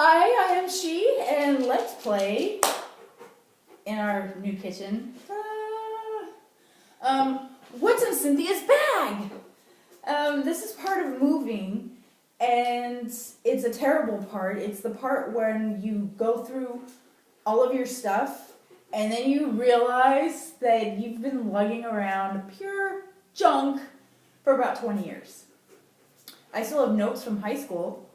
Hi, I am She, and let's play in our new kitchen. What's in Cynthia's bag? This is part of moving, and it's a terrible part. It's the part when you go through all of your stuff, and then you realize that you've been lugging around pure junk for about 20 years. I still have notes from high school,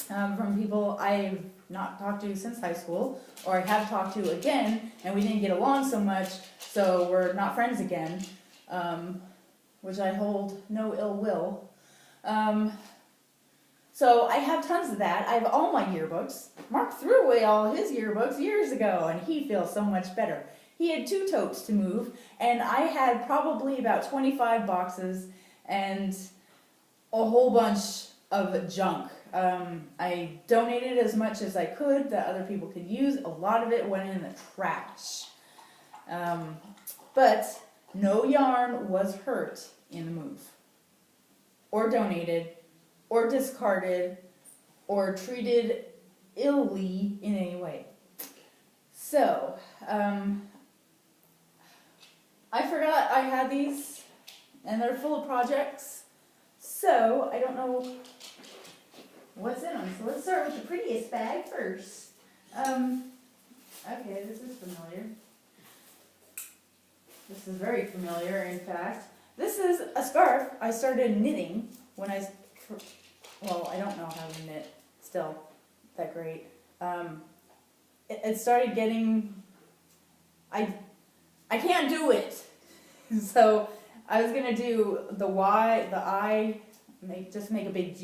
from people I've not talked to since high school, or I have talked to again, and we didn't get along so much, so we're not friends again, which I hold no ill will. So I have tons of that. I have all my yearbooks. Mark threw away all his yearbooks years ago, and he feels so much better. He had 2 totes to move, and I had probably about 25 boxes and a whole bunch of junk. I donated as much as I could that other people could use. A lot of it went in the trash. But no yarn was hurt in the move, or donated, or discarded, or treated illy in any way. So, I forgot I had these, and they're full of projects, so I don't know what's in them. So let's start with the prettiest bag first. Okay, this is familiar. This is very familiar, in fact. This is a scarf I started knitting when I don't know how to knit still that great. It started getting, I can't do it. So I was gonna do the Y, the I, just make a big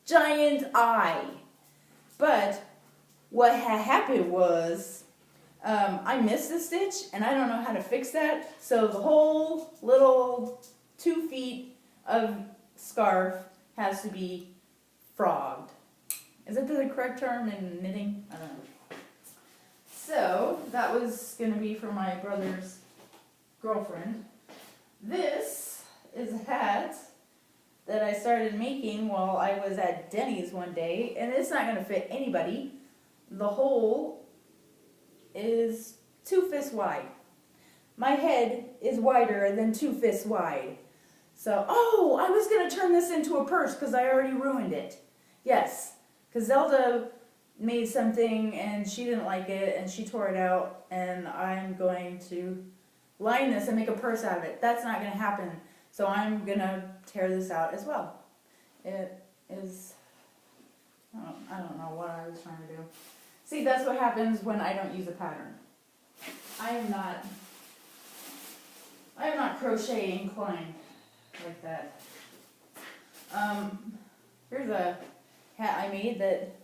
giant eye. But what happened was, I missed a stitch, and I don't know how to fix that, so the whole little 2 feet of scarf has to be frogged. Is that the correct term in knitting? I don't know. So, that was going to be for my brother's girlfriend. This is a hat that I started making while I was at Denny's one day, and it's not going to fit anybody. The hole is 2 fists wide. My head is wider than 2 fists wide. So, I was going to turn this into a purse because I already ruined it. Yes, because Zelda made something and she didn't like it and she tore it out, and I'm going to line this and make a purse out of it. That's not going to happen. So I'm going to tear this out as well. It is, I don't know what I was trying to do. See, that's what happens when I don't use a pattern. I am not crochet inclined like that. Here's a hat I made that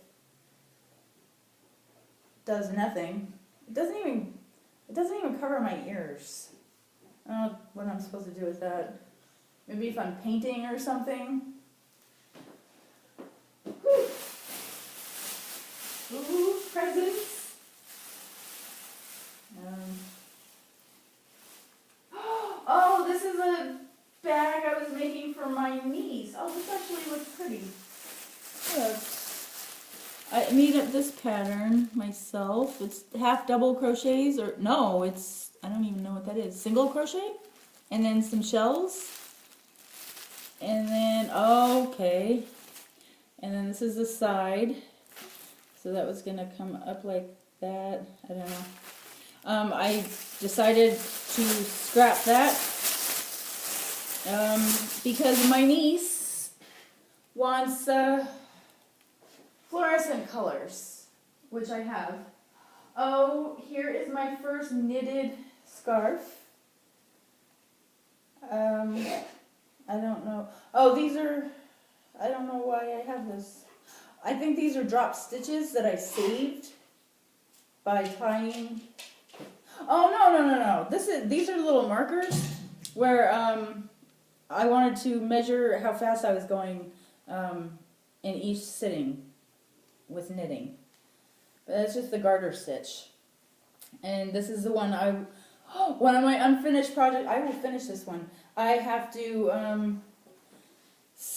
does nothing. It doesn't even cover my ears. I don't know what I'm supposed to do with that. Maybe if I'm painting or something. Whew. Ooh, presents. Oh, this is a bag I was making for my niece. Oh, this actually looks pretty. Look. I made up this pattern myself. It's half double crochets, or no, I don't even know what that is. Single crochet, and then some shells, and then okay, and then this is the side. So that was gonna come up like that. I don't know. I decided to scrap that because my niece wants fluorescent colors, which I have. Oh, here is my first knitted scarf. I don't know. Oh, these are, I don't know why I have this. I think these are drop stitches that I saved by tying. Oh, no. These are little markers where I wanted to measure how fast I was going in each sitting with knitting. But that's just the garter stitch. And this is the one one of my unfinished projects. I will finish this one. I have to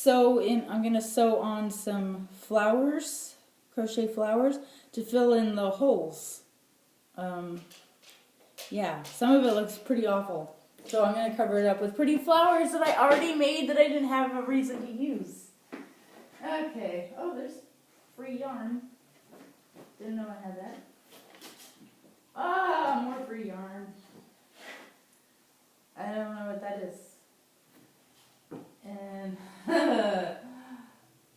I'm gonna sew on some flowers, crochet flowers, to fill in the holes. Yeah, some of it looks pretty awful. So I'm gonna cover it up with pretty flowers that I already made that I didn't have a reason to use. Okay, oh, there's free yarn. Didn't know I had that. Ah, more free yarn. I don't know what that is. And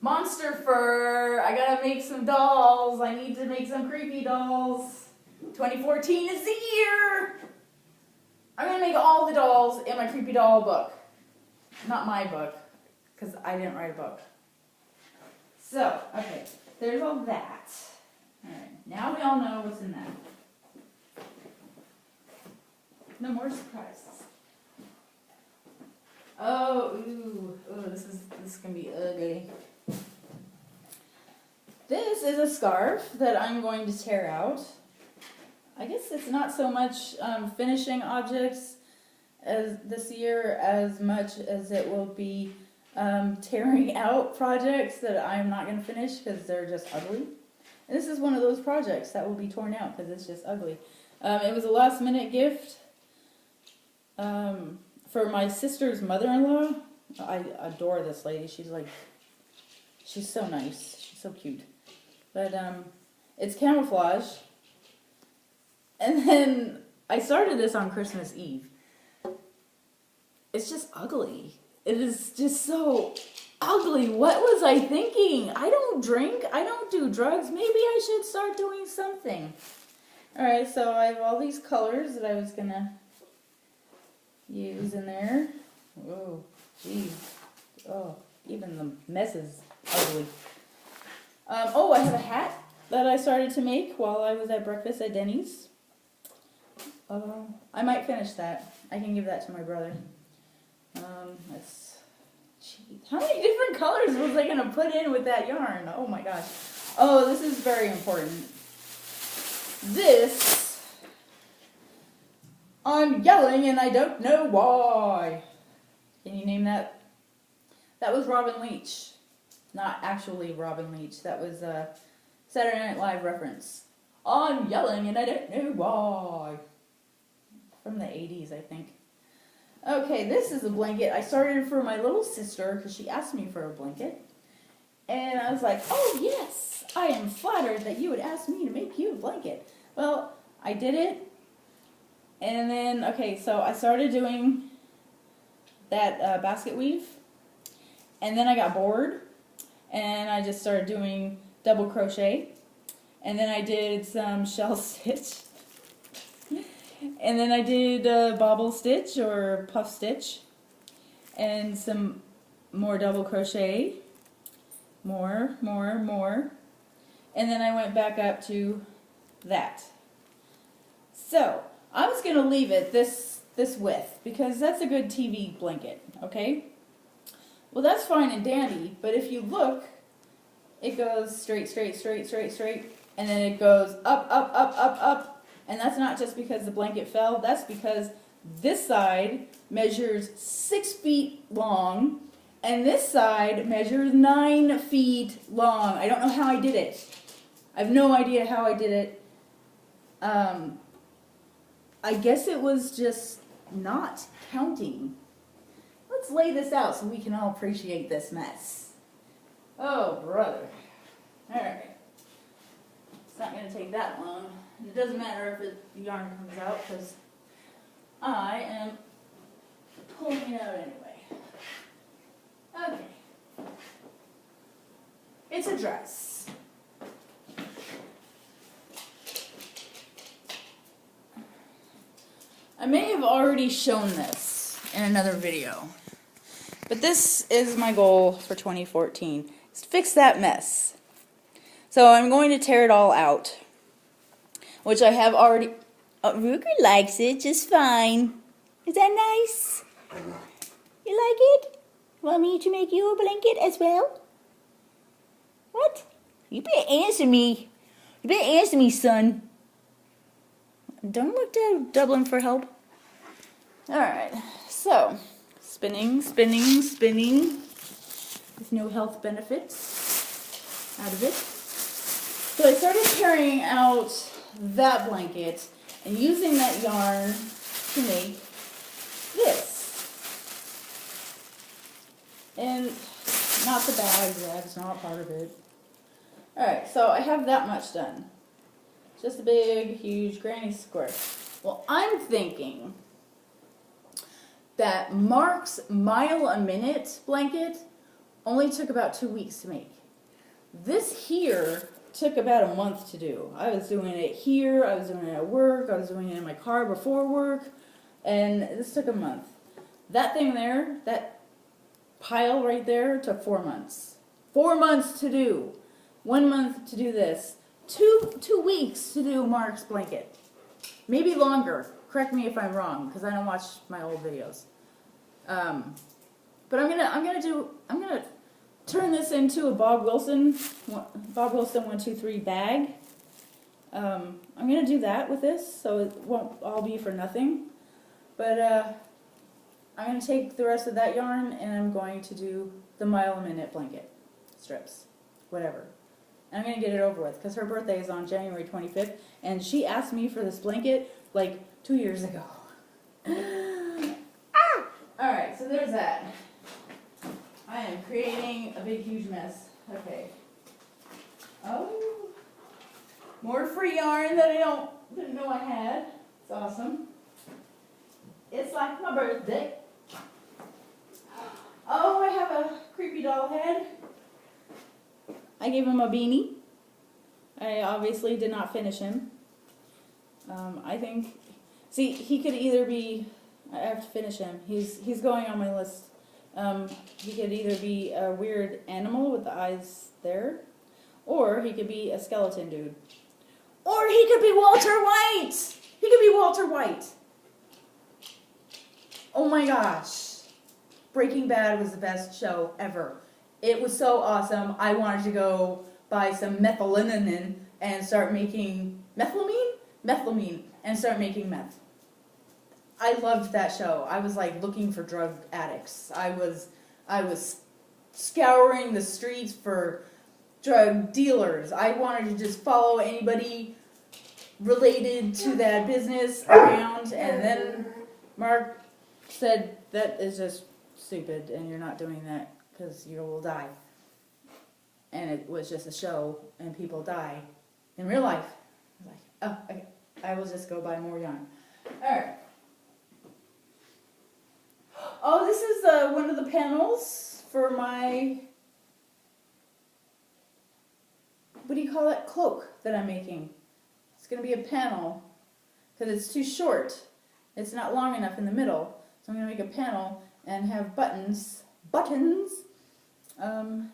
monster fur. I gotta make some dolls. I need to make some creepy dolls. 2014 is the year. I'm gonna make all the dolls in my creepy doll book. Not my book, because I didn't write a book. So, okay, there's all that. Alright, now we all know what's in that. No more surprises. Oh, ooh, this is gonna be ugly. This is a scarf that I'm going to tear out. I guess it's not so much finishing objects as this year as much as it will be tearing out projects that I'm not going to finish because they're just ugly. And this is one of those projects that will be torn out because it's just ugly. It was a last minute gift for my sister's mother-in-law. I adore this lady. She's so nice. She's so cute. But it's camouflage. And then I started this on Christmas Eve. It's just ugly. It is just so ugly. What was I thinking? I don't drink. I don't do drugs. Maybe I should start doing something. Alright, so I have all these colors that I was going to use in there. Whoa, geez. Oh, even the mess is ugly. Oh, I have a hat that I started to make while I was at breakfast at Denny's. I might finish that. I can give that to my brother. How many different colors was I going to put in with that yarn? Oh my gosh. Oh, this is very important. This, I'm yelling and I don't know why. Can you name that? That was Robin Leach. Not actually Robin Leach. That was a Saturday Night Live reference. I'm yelling and I don't know why. From the 80s, I think. Okay, this is a blanket I started for my little sister because she asked me for a blanket. And I was like, oh yes, I am flattered that you would ask me to make you a blanket. Well, I did it. And then, okay, so I started doing that basket weave. And then I got bored. And I just started doing double crochet. And then I did some shell stitch. And then I did a bobble stitch or puff stitch. And some more double crochet. More. And then I went back up to that. So, I was going to leave it this width because that's a good TV blanket, okay? Well, that's fine and dandy, but if you look, it goes straight, and then it goes up. And that's not just because the blanket fell, that's because this side measures 6 feet long, and this side measures 9 feet long. I don't know how I did it. I have no idea how I did it. I guess it was just not counting. Let's lay this out so we can all appreciate this mess. Oh, brother. Alright. It's not going to take that long. It doesn't matter if the yarn comes out because I am pulling it out anyway. Okay. It's a dress. I may have already shown this in another video, but this is my goal for 2014, is to fix that mess. So I'm going to tear it all out, which I have already. Oh, Ruger likes it just fine. Is that nice? You like it? Want me to make you a blanket as well? What? You better answer me. You better answer me, son. Don't look to Dublin for help. Alright, so spinning. with no health benefits out of it. So I started carrying out that blanket and using that yarn to make this. And not the bag, that's not part of it. Alright, so I have that much done. Just a big, huge granny square. Well, I'm thinking that Mark's mile a minute blanket only took about 2 weeks to make. This here took about a month to do. I was doing it here, I was doing it at work, I was doing it in my car before work, and this took a month. That thing there, that pile right there, took 4 months. 4 months to do. 1 month to do this. Two weeks to do Mark's blanket. Maybe longer. Correct me if I'm wrong, because I don't watch my old videos. But I'm gonna turn this into a Bob Wilson 123 bag. I'm gonna do that with this, so it won't all be for nothing. But I'm gonna take the rest of that yarn and I'm going to do the mile a minute blanket strips, whatever. And I'm gonna get it over with because her birthday is on January 25th, and she asked me for this blanket like 2 years ago. All right, so there's that. I am creating a big, huge mess. Okay. Oh, more free yarn that I didn't know I had. It's awesome. It's like my birthday. Oh, I have a creepy doll head. I gave him a beanie. I obviously did not finish him. I think, see, he could either be, I have to finish him. He's going on my list. He could either be a weird animal with the eyes there, or he could be a skeleton dude. Or he could be Walter White! He could be Walter White. Oh my gosh. Breaking Bad was the best show ever. It was so awesome. I wanted to go buy some methylene and start making methylamine and start making meth. I loved that show. I was like looking for drug addicts. I was scouring the streets for drug dealers. I wanted to just follow anybody related to that business around, and then Mark said that is just stupid and you're not doing that because you will die. And it was just a show and people die in real life. I was like, oh, okay. I will just go buy more yarn. Alright. Oh, this is one of the panels for my, what do you call it, cloak that I'm making. It's going to be a panel because it's too short. It's not long enough in the middle. So I'm going to make a panel and have buttons,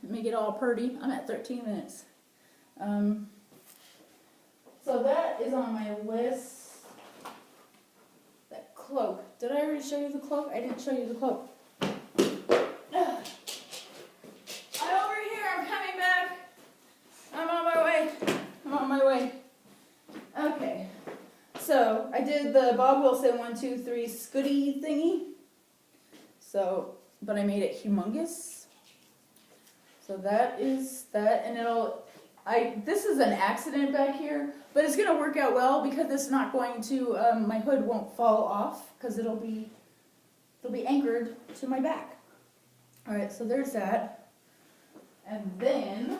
make it all pretty. I'm at 13 minutes. So that is on my list. That cloak. Did I already show you the cloak? I didn't show you the cloak. I'm over here. I'm coming back. I'm on my way. Okay. So I did the Bob Wilson 123 Scooty thingy. So, but I made it humongous. So that is that, and this is an accident back here, but it's gonna work out well because it's not going to, my hood won't fall off because it'll be anchored to my back. All right, so there's that. And then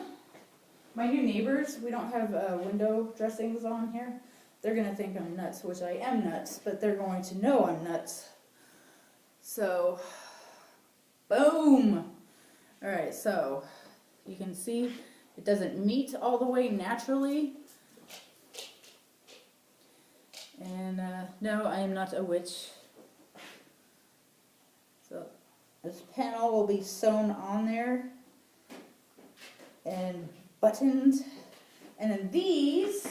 my new neighbors, we don't have window dressings on here. They're gonna think I'm nuts, which I am nuts, but they're going to know I'm nuts. So, boom. All right, so you can see it doesn't meet all the way naturally. And no, I am not a witch. So this panel will be sewn on there and buttoned. And then these,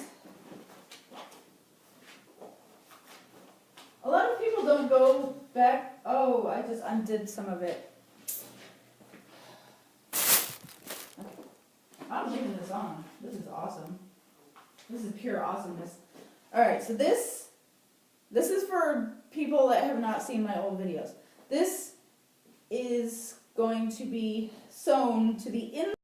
a lot of people don't go back. Oh, I just undid some of it. I'm leaving this on. This is awesome. This is pure awesomeness. Alright, so this is for people that have not seen my old videos. This is going to be sewn to the inside